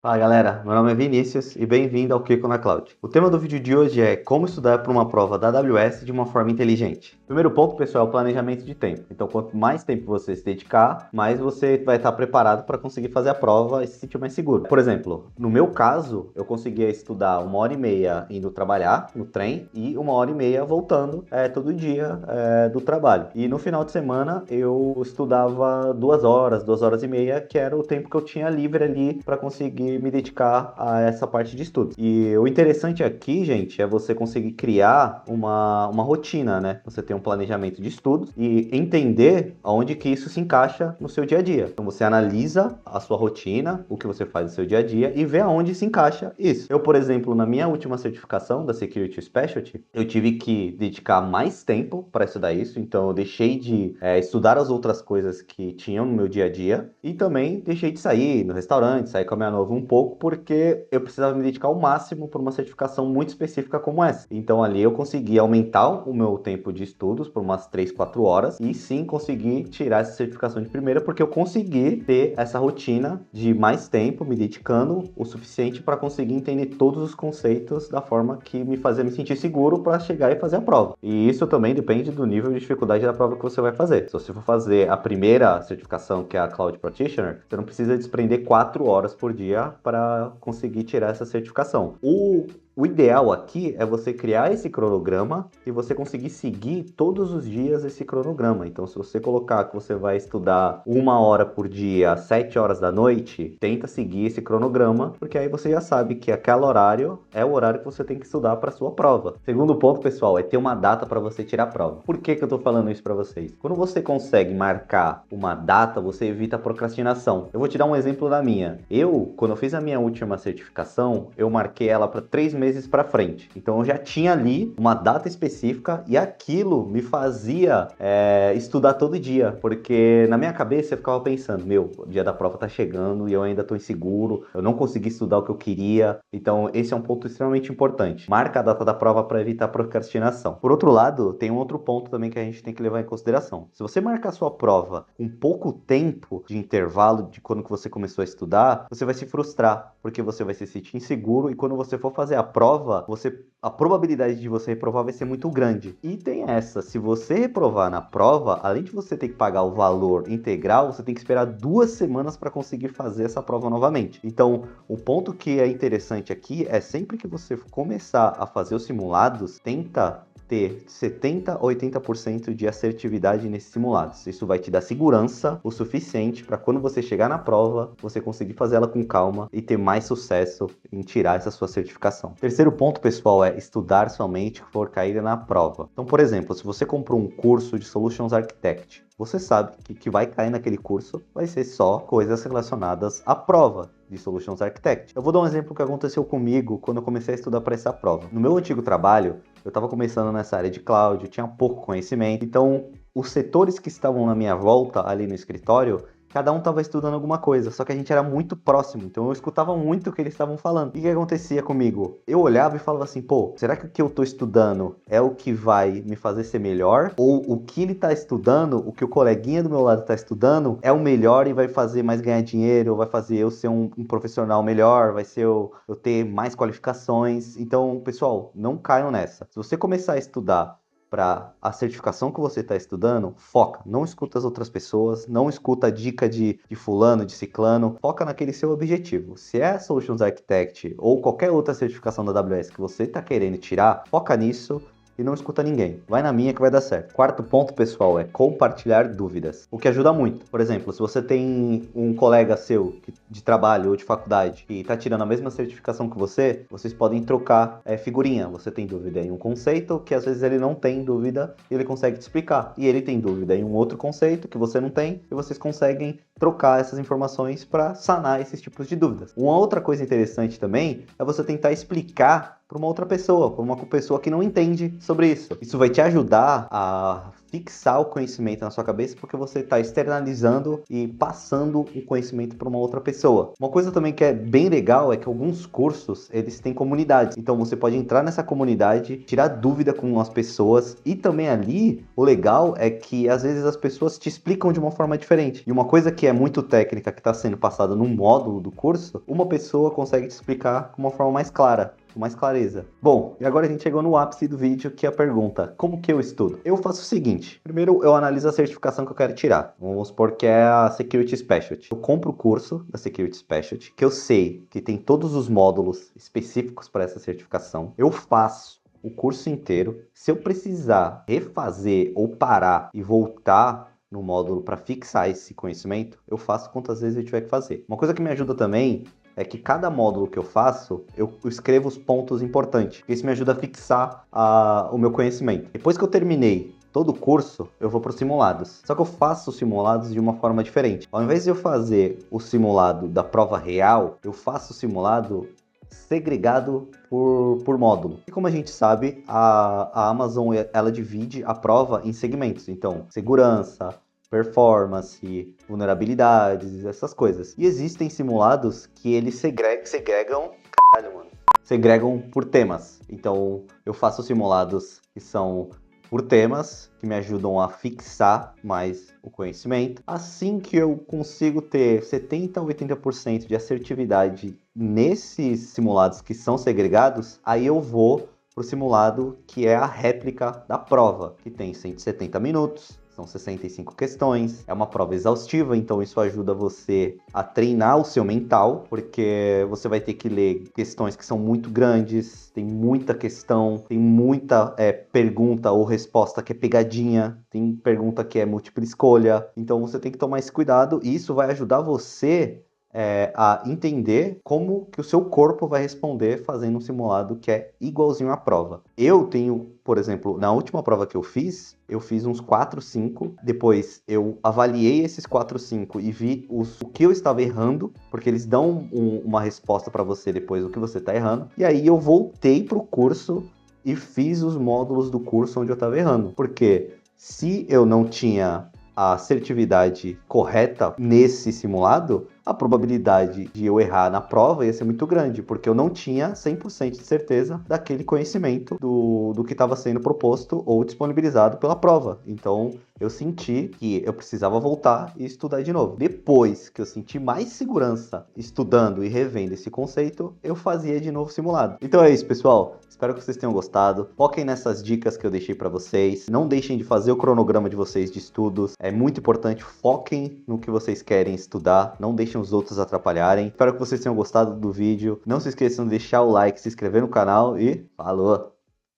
Fala galera, meu nome é Vinícius e bem-vindo ao Kiko na Cloud. O tema do vídeo de hoje é como estudar para uma prova da AWS de uma forma inteligente. Primeiro ponto, pessoal, é o planejamento de tempo. Então, quanto mais tempo você se dedicar, mais você vai estar preparado para conseguir fazer a prova e se sentir mais seguro. Por exemplo, no meu caso, eu conseguia estudar 1h30 indo trabalhar no trem e 1h30 voltando todo dia do trabalho. E no final de semana eu estudava 2 horas, 2 horas e meia, que era o tempo que eu tinha livre ali para conseguir me dedicar a essa parte de estudos. E o interessante aqui, gente, é você conseguir criar uma rotina, né? Você tem um planejamento de estudos e entender aonde que isso se encaixa no seu dia a dia. Então você analisa a sua rotina, o que você faz no seu dia a dia e vê aonde se encaixa isso. Eu, por exemplo, na minha última certificação da Security Specialty, eu tive que dedicar mais tempo para estudar isso, então eu deixei de estudar as outras coisas que tinham no meu dia a dia e também deixei de sair no restaurante, sair com a minha noiva um pouco, porque eu precisava me dedicar ao máximo para uma certificação muito específica como essa. Então ali eu consegui aumentar o meu tempo de estudos por umas 3, 4 horas e sim consegui tirar essa certificação de primeira, porque eu consegui ter essa rotina de mais tempo me dedicando o suficiente para conseguir entender todos os conceitos da forma que me fazia me sentir seguro para chegar e fazer a prova. E isso também depende do nível de dificuldade da prova que você vai fazer. Se você for fazer a primeira certificação, que é a Cloud Practitioner, você não precisa desprender 4 horas por dia para conseguir tirar essa certificação. O ideal aqui é você criar esse cronograma e você conseguir seguir todos os dias esse cronograma. Então, se você colocar que você vai estudar 1 hora por dia, às 7 horas da noite, tenta seguir esse cronograma, porque aí você já sabe que aquele horário é o horário que você tem que estudar para sua prova. Segundo ponto, pessoal, é ter uma data para você tirar a prova. Por que que eu tô falando isso para vocês? Quando você consegue marcar uma data, você evita a procrastinação. Eu vou te dar um exemplo da minha. Quando eu fiz a minha última certificação, eu marquei ela para 3 meses para frente. Então eu já tinha ali uma data específica e aquilo me fazia estudar todo dia, porque na minha cabeça eu ficava pensando, o dia da prova tá chegando e eu ainda tô inseguro, eu não consegui estudar o que eu queria. Então esse é um ponto extremamente importante. Marca a data da prova para evitar procrastinação. Por outro lado, tem um outro ponto também que a gente tem que levar em consideração. Se você marcar a sua prova com pouco tempo de intervalo de quando que você começou a estudar, você vai se frustrar, porque você vai se sentir inseguro e quando você for fazer a prova, a probabilidade de você reprovar vai ser muito grande. E tem essa, se você reprovar na prova, além de você ter que pagar o valor integral, você tem que esperar 2 semanas para conseguir fazer essa prova novamente. Então, o ponto que é interessante aqui é sempre que você começar a fazer os simulados, tenta ter 70 a 80% de assertividade nesses simulados. Isso vai te dar segurança o suficiente para quando você chegar na prova, você conseguir fazer ela com calma e ter mais sucesso em tirar essa sua certificação. Terceiro ponto, pessoal, é estudar somente que for cair na prova. Então, por exemplo, se você comprou um curso de Solutions Architect, você sabe que o que vai cair naquele curso vai ser só coisas relacionadas à prova de Solutions Architect. Eu vou dar um exemplo que aconteceu comigo quando eu comecei a estudar para essa prova. No meu antigo trabalho, eu estava começando nessa área de cloud, eu tinha pouco conhecimento, então os setores que estavam na minha volta ali no escritório, cada um estava estudando alguma coisa, só que a gente era muito próximo, então eu escutava muito o que eles estavam falando. E o que acontecia comigo? Eu olhava e falava assim, será que o que eu estou estudando é o que vai me fazer ser melhor? Ou o que ele está estudando, o que o coleguinha do meu lado está estudando, é o melhor e vai fazer mais ganhar dinheiro, vai fazer eu ser um profissional melhor, vai ser eu ter mais qualificações. Então, pessoal, não caiam nessa. Se você começar a estudar para a certificação que você está estudando, foca, não escuta as outras pessoas, não escuta a dica de fulano, de ciclano, foca naquele seu objetivo. Se é Solutions Architect ou qualquer outra certificação da AWS que você está querendo tirar, foca nisso e não escuta ninguém. Vai na minha que vai dar certo. Quarto ponto, pessoal, é compartilhar dúvidas, o que ajuda muito. Por exemplo, se você tem um colega seu de trabalho ou de faculdade que está tirando a mesma certificação que você, vocês podem trocar figurinha. Você tem dúvida em um conceito que às vezes ele não tem dúvida e ele consegue te explicar. E ele tem dúvida em um outro conceito que você não tem e vocês conseguem trocar essas informações para sanar esses tipos de dúvidas. Uma outra coisa interessante também é você tentar explicar para uma outra pessoa, para uma pessoa que não entende sobre isso. Isso vai te ajudar a fixar o conhecimento na sua cabeça, porque você está externalizando e passando o conhecimento para uma outra pessoa. Uma coisa também que é bem legal é que alguns cursos, eles têm comunidades. Então você pode entrar nessa comunidade, tirar dúvida com as pessoas, e também ali, o legal é que às vezes as pessoas te explicam de uma forma diferente. E uma coisa que é muito técnica, que está sendo passada num módulo do curso, uma pessoa consegue te explicar com uma forma mais clara, com mais clareza. Bom, e agora a gente chegou no ápice do vídeo, que é a pergunta: como que eu estudo? Eu faço o seguinte: primeiro eu analiso a certificação que eu quero tirar. Vamos supor que é a Security Specialty. Eu compro o curso da Security Specialty, que eu sei que tem todos os módulos específicos para essa certificação. Eu faço o curso inteiro. Se eu precisar refazer ou parar e voltar no módulo para fixar esse conhecimento, eu faço quantas vezes eu tiver que fazer. Uma coisa que me ajuda também é que cada módulo que eu faço, eu escrevo os pontos importantes. Isso me ajuda a fixar o meu conhecimento. Depois que eu terminei todo o curso, eu vou para os simulados. Só que eu faço os simulados de uma forma diferente. Ao invés de eu fazer o simulado da prova real, eu faço o simulado segregado por módulo. E como a gente sabe, a Amazon, ela divide a prova em segmentos. Então, segurança, performance, vulnerabilidades, essas coisas. E existem simulados que eles segregam... Caralho, mano. Segregam por temas. Então, eu faço simulados que são por temas, que me ajudam a fixar mais o conhecimento. Assim que eu consigo ter 70% a 80% de assertividade nesses simulados que são segregados, aí eu vou para o simulado que é a réplica da prova, que tem 170 minutos, são 65 questões, é uma prova exaustiva, então isso ajuda você a treinar o seu mental, porque você vai ter que ler questões que são muito grandes, tem muita questão, tem muita pergunta ou resposta que é pegadinha, tem pergunta que é múltipla escolha, então você tem que tomar esse cuidado, e isso vai ajudar você a entender como que o seu corpo vai responder fazendo um simulado que é igualzinho à prova. Eu tenho, por exemplo, na última prova que eu fiz uns 4, 5, depois eu avaliei esses 4, 5 e vi o que eu estava errando, porque eles dão uma resposta para você depois do que você está errando, e aí eu voltei pro curso e fiz os módulos do curso onde eu estava errando, porque se eu não tinha a assertividade correta nesse simulado, a probabilidade de eu errar na prova ia ser muito grande, porque eu não tinha 100% de certeza daquele conhecimento do que estava sendo proposto ou disponibilizado pela prova. Então, eu senti que eu precisava voltar e estudar de novo. Depois que eu senti mais segurança estudando e revendo esse conceito, eu fazia de novo simulado. Então é isso, pessoal. Espero que vocês tenham gostado. Foquem nessas dicas que eu deixei para vocês. Não deixem de fazer o cronograma de vocês de estudos. É muito importante. Foquem no que vocês querem estudar. Não deixem os outros atrapalharem. Espero que vocês tenham gostado do vídeo. Não se esqueçam de deixar o like, se inscrever no canal e falou!